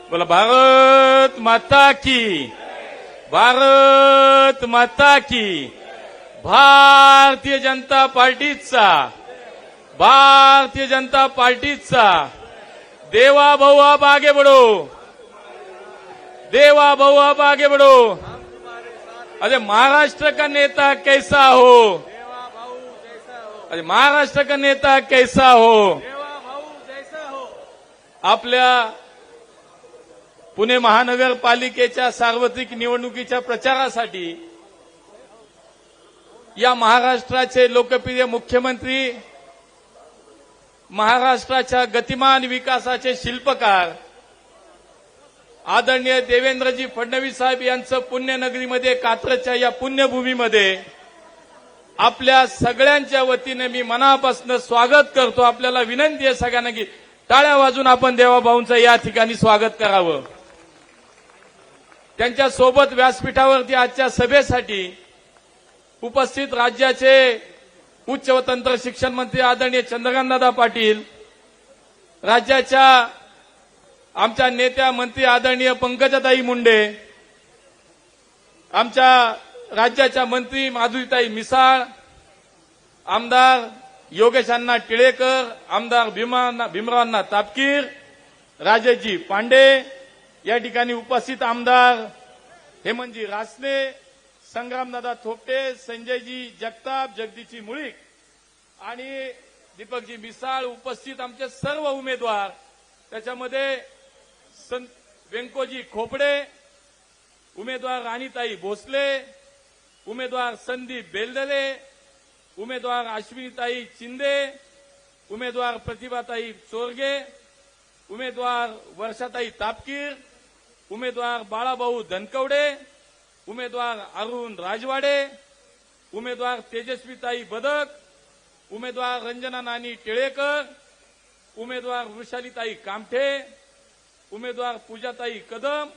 बोला भारत माता की, भारत माता की. भारतीय जनता पार्टीचा, भारतीय जनता पार्टीचा देवा भाऊ आप आगे बढ़ो, देवा भाऊ आप आगे बढ़ो. अरे महाराष्ट्र का नेता कैसा हो, अरे महाराष्ट्र का नेता कैसा हो. आपल्या पुणे महानगरपालिकेच्या सार्वत्रिक निवडणुकीच्या प्रचारासाठी या महाराष्ट्राचे लोकप्रिय मुख्यमंत्री, महाराष्ट्राच्या गतिमान विकासाचे शिल्पकार आदरणीय देवेंद्रजी फडणवीस साहेब यांचं पुण्यनगरीमध्ये कात्रजच्या या पुण्यभूमीमध्ये आपल्या सगळ्यांच्या वतीने मी मनापासून स्वागत करतो. आपल्याला विनंती आहे सगळ्यांना की टाळ्या वाजून आपण देवाभाऊंचं या ठिकाणी स्वागत करावं. त्यांच्या सोबत व्यासपीठावरती आजच्या सभेसाठी उपस्थित राज्याचे उच्च व तंत्र शिक्षण मंत्री आदरणीय चंद्रकांतदादा पाटील, राज्याच्या आमच्या नेत्या मंत्री आदरणीय पंकजाताई मुंडे, आमच्या राज्याच्या मंत्री माधुरीताई मिसाळ, आमदार योगेश अण्णा टिळेकर, आमदार भीमरावांना तापकीर, राजेशजी पांडे, या ठिकाणी उपस्थित आमदार हेमंतजी रासने, संग्रामदादा थोपटे, संजयजी जगताप, जगदीशजी मुळीक आणि दीपकजी मिसाळ, उपस्थित आमचे सर्व उमेदवार, त्याच्यामध्ये व्यंकोजी खोपडे, उमेदवार राणीताई भोसले, उमेदवार संदीप बेलदले, उमेदवार अश्विनीताई चिंदे, उमेदवार प्रतिभाताई चोरगे, उमेदवार वर्षाताई तापकीर, उमेदवार बाळाभाऊ धनकवडे, उमेदवार अरुण राजवाडे, उमेदवार तेजस्वीताई बदक, उमेदवार रंजना नानी टिळेकर, उमेदवार वृषालीताई कामठे, उमेदवार पूजाताई कदम,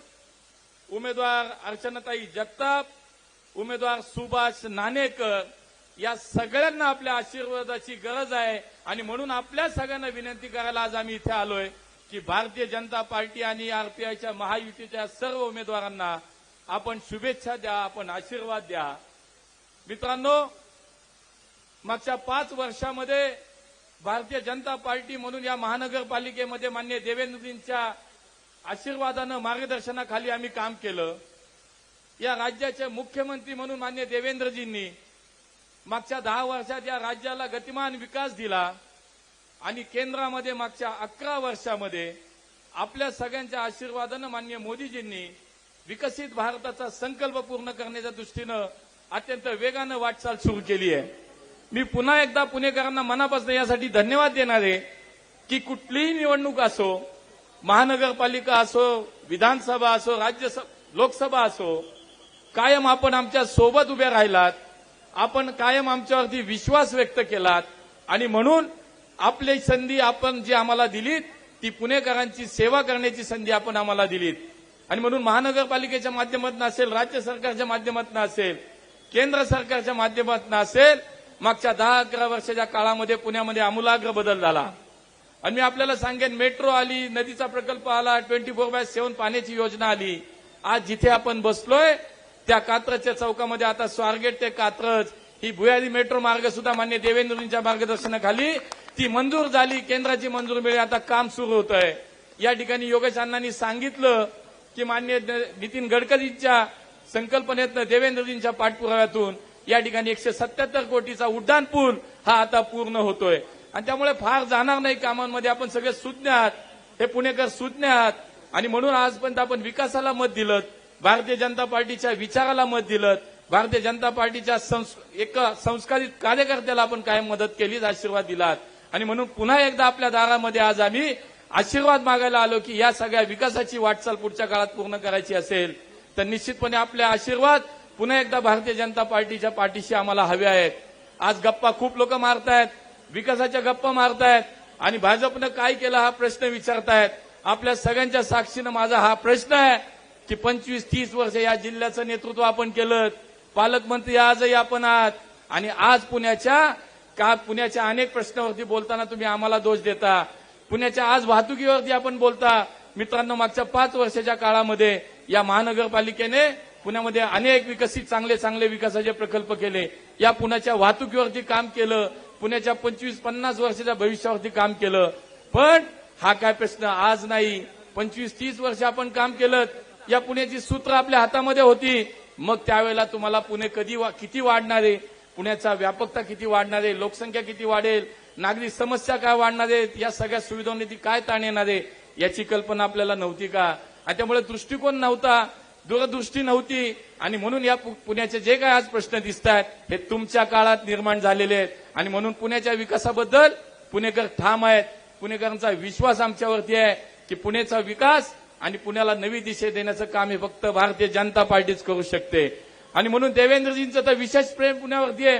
उमेदवार अर्चनाताई जगताप, उमेदवार सुभाष नाणेकर, या सगळ्यांना आपल्या आशीर्वादाची गरज आहे. आणि म्हणून आपल्या सगळ्यांना विनंती करायला आज आम्ही इथे आलोय की भारतीय जनता पार्टी आणि आरपीआयच्या महायुतीच्या सर्व उमेदवारांना आपण शुभेच्छा द्या, आपण आशीर्वाद द्या. मित्रांनो, मागच्या 5 वर्षामध्ये भारतीय जनता पार्टी म्हणून या महानगरपालिकेमध्ये माननीय देवेंद्रजींच्या आशीर्वादानं, मार्गदर्शनाखाली आम्ही काम केलं. या राज्याचे मुख्यमंत्री म्हणून माननीय देवेंद्रजींनी मागच्या 10 वर्षात या राज्याला गतिमान विकास दिला आणि केंद्रामध्ये मागच्या 11 वर्षामध्ये आपल्या सगळ्यांच्या आशीर्वादानं माननीय मोदीजींनी विकसित भारताचा संकल्प पूर्ण करण्याच्या दृष्टीनं अत्यंत वेगानं वाटचाल सुरू केली आहे. मी पुन्हा एकदा पुणेकरांना मनापासून यासाठी धन्यवाद देणार आहे की कुठलीही निवडणूक असो, महानगरपालिका असो, विधानसभा असो, लोकसभा असो, कायम आपण आमच्या सोबत उभे राहिलात, आपण कायम आमच्यावरती विश्वास व्यक्त केलात आणि म्हणून आपली संधी आपण जी आम्हाला दिलीत ती पुणेकरांची सेवा करण्याची संधी आपण आम्हाला दिलीत. आणि म्हणून महानगरपालिकेच्या माध्यमातून असेल, राज्य सरकारच्या माध्यमातून असेल, केंद्र सरकारच्या माध्यमातून असेल, मागच्या 10-11 वर्षाच्या काळामध्ये पुण्यामध्ये आमूलाग्र बदल झाला. आणि मी आपल्याला सांगेन, मेट्रो आली, नदीचा प्रकल्प आला, 24/7 पाण्याची योजना आली. आज जिथे आपण बसलोय त्या कात्रजच्या चौकामध्ये आता स्वारगेट ते कात्रज ही भुयारी मेट्रो मार्ग सुद्धा मान्य देवेंद्रजींच्या मार्गदर्शनाखाली ती मंजूर झाली, केंद्राची मंजूर मिळाली, आता काम सुरू होत आहे. या ठिकाणी योगेश अण्णांनी सांगितलं की मान्य नितीन गडकरींच्या संकल्पनेतनं, देवेंद्रजींच्या पाठपुराव्यातून या ठिकाणी 177 कोटीचा उड्डाण पूल हा आता पूर्ण होतोय. आणि त्यामुळे फार जाणार नाही कामांमध्ये, आपण सगळे सुज्ञ आहात, हे पुणेकर सुज्ञ आहात. आणि म्हणून आजपर्यंत आपण विकासाला मत दिलं, भारतीय जनता पार्टीच्या विचाराला मत दिलं, भारतीय जनता पार्टीच्या एका संस्कारित कार्यकर्त्याला आपण कायम मदत केलीच, आशीर्वाद दिलात. आणि म्हणून पुन्हा एकदा आपल्या दारामध्ये आज आम्ही आशीर्वाद मागायला आलो की या सगळ्या विकासाची वाटचाल पुढच्या काळात पूर्ण करायची असेल तर निश्चितपणे आपले आशीर्वाद पुन्हा एकदा भारतीय जनता पार्टीच्या पाठीशी आम्हाला हवे आहेत. आज गप्पा खूप लोक मारतायत, विकासाच्या गप्पा मारतायत आणि भाजपनं काय केलं हा प्रश्न विचारतायत. आपल्या सगळ्यांच्या साक्षीनं माझा हा प्रश्न आहे की 25-30 वर्ष या जिल्ह्याचं नेतृत्व आपण केलं, पालकमंत्री आजही आपण आहात आणि आज पुण्याच्या अनेक प्रश्नावरती बोलताना तुम्ही आम्हाला दोष देता. पुण्याच्या आज वाहतुकीवरती आपण बोलता, मित्रांनो, मागच्या 5 वर्षाच्या काळामध्ये या महानगरपालिकेने पुण्यामध्ये अनेक विकसित चांगले विकासाचे प्रकल्प केले. या पुण्याच्या वाहतुकीवरती काम केलं, पुण्याच्या 25-50 वर्षाच्या भविष्यावरती काम केलं. पण हा काय प्रश्न आज नाही, 25-30 वर्ष आपण काम केलं. या पुण्याची सूत्र आपल्या हातामध्ये होती. मग त्यावेळेला तुम्हाला पुणे किती वाढणार आहे, पुण्याचा व्यापकता किती वाढणार आहे, लोकसंख्या किती वाढेल, नागरिक समस्या काय वाढणार आहेत, या सगळ्या सुविधांनी काय ताण येणार आहे, याची कल्पना आपल्याला नव्हती का? आणि त्यामुळे दृष्टिकोन नव्हता, दूरदृष्टी नव्हती. आणि म्हणून या पुण्याचे जे काय आज प्रश्न दिसत आहेत हे तुमच्या काळात निर्माण झालेले आहेत. आणि म्हणून पुण्याच्या विकासाबद्दल पुणेकर ठाम आहेत. पुणेकरांचा विश्वास आमच्यावरती आहे की पुण्याचा विकास आणि पुण्याला नवी दिशा देण्याचं काम हे फक्त भारतीय जनता पार्टीच करू शकते. आणि म्हणून देवेंद्रजींचं तर विशेष प्रेम पुण्यावरती आहे.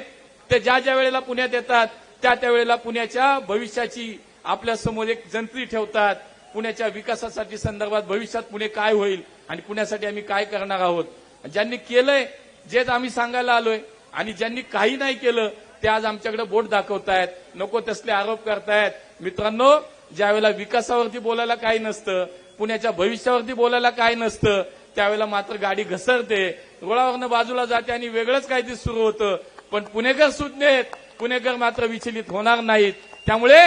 ते ज्या वेळेला पुण्यात येतात त्या वेळेला पुण्याच्या भविष्याची आपल्या समोर एक जंत्री ठेवतात. पुण्याच्या विकासासाठी संदर्भात भविष्यात पुणे काय होईल आणि पुण्यासाठी आम्ही काय करणार आहोत. ज्यांनी केलंय जेच आम्ही सांगायला आलोय, आणि ज्यांनी काही नाही केलं ते आज आमच्याकडे बोट दाखवतायत, नको तसले आरोप करतायत. मित्रांनो, ज्यावेळेला विकासावरती बोलायला काही नसतं, पुण्याच्या भविष्यावरती बोलायला काही नसतं, त्यावेळेला मात्र गाडी घसरते, रुळावरनं बाजूला जाते आणि वेगळंच काहीतरी सुरू होतं. पण पुणेकर सुज्ञ, पुणेकर मात्र विचलित होणार नाहीत. त्यामुळे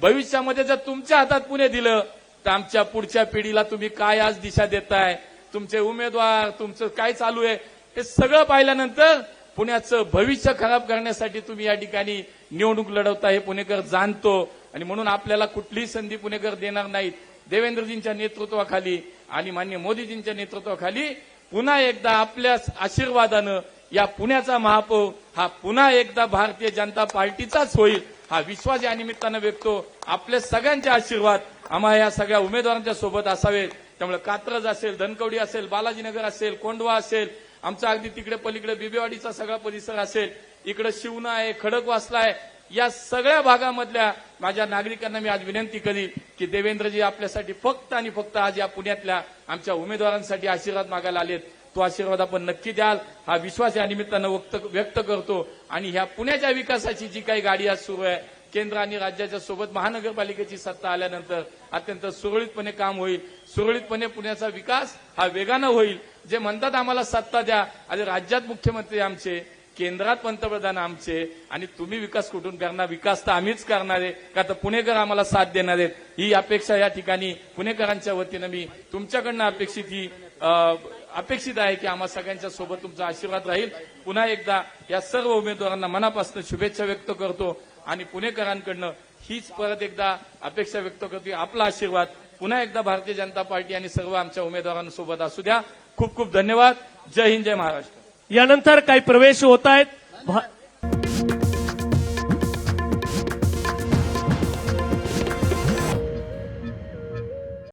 भविष्यामध्ये जर तुमच्या हातात पुणे दिलं तर आमच्या पुढच्या पिढीला तुम्ही काय आज दिशा देताय, तुमचे उमेदवार, तुमचं काय चालू आहे, हे सगळं पाहिल्यानंतर पुण्याचं भविष्य खराब करण्यासाठी तुम्ही या ठिकाणी निवडणूक लढवता हे पुणेकर जाणतो. आणि म्हणून आपल्याला कुठलीही संधी पुणेकर देणार नाहीत. देवेंद्रजींच्या नेतृत्वाखाली आणि माननीय मोदीजींच्या नेतृत्वाखाली पुन्हा एकदा आपल्या आशीर्वादानं या पुण्याचा महापौर हा पुन्हा एकदा भारतीय जनता पार्टीचाच होईल, हा विश्वास या निमित्तानं व्यक्तो. आपल्या सगळ्यांचे आशीर्वाद आम्हा या सगळ्या उमेदवारांच्या सोबत असावेत. त्यामुळे कात्रज असेल, धनकवडी असेल, बालाजीनगर असेल, कोंढवा असेल, आमचा अगदी तिकडे पलीकडे बिबेवाडीचा सगळा परिसर असेल, इकडे शिवना आहे, खडकवासला आहे, या सगळ्या भागामधल्या माझ्या नागरिकांना मी आज विनंती करीन की देवेंद्रजी आपल्यासाठी फक्त आणि फक्त आज या पुण्यातल्या आमच्या उमेदवारांसाठी आशीर्वाद मागायला आलेत. तो आशीर्वाद आपण नक्की द्याल, हा विश्वास या निमित्तानं व्यक्त करतो. आणि ह्या पुण्याच्या विकासाची जी काही गाडी आज सुरू आहे, केंद्र आणि राज्याच्या सोबत महानगरपालिकेची सत्ता आल्यानंतर अत्यंत सुरळीतपणे काम होईल. सुरळीतपणे पुण्याचा विकास हा वेगानं होईल. जे म्हणतात आम्हाला सत्ता द्या, अरे राज्यात मुख्यमंत्री आमचे, केंद्रात पंतप्रधान आमचे, आणि तुम्ही विकास कुठून करणार? विकास तर आम्हीच करणार आहे का तर पुणेकर आम्हाला साथ देणार आहेत. ही अपेक्षा या ठिकाणी पुणेकरांच्या वतीनं मी तुमच्याकडनं अपेक्षित आहे की आम्हा सगळ्यांच्या सोबत तुमचा आशीर्वाद राहील. पुन्हा एकदा या सर्व उमेदवारांना मनापासून शुभेच्छा व्यक्त करतो आणि पुणेकरांकडनं हीच परत एकदा अपेक्षा व्यक्त करतो, आपला आशीर्वाद पुन्हा एकदा भारतीय जनता पार्टी आणि सर्व आमच्या उमेदवारांसोबत असू द्या. खूप खूप धन्यवाद. जय हिंद, जय महाराष्ट्र. यानंतर काही प्रवेश होत आहेत.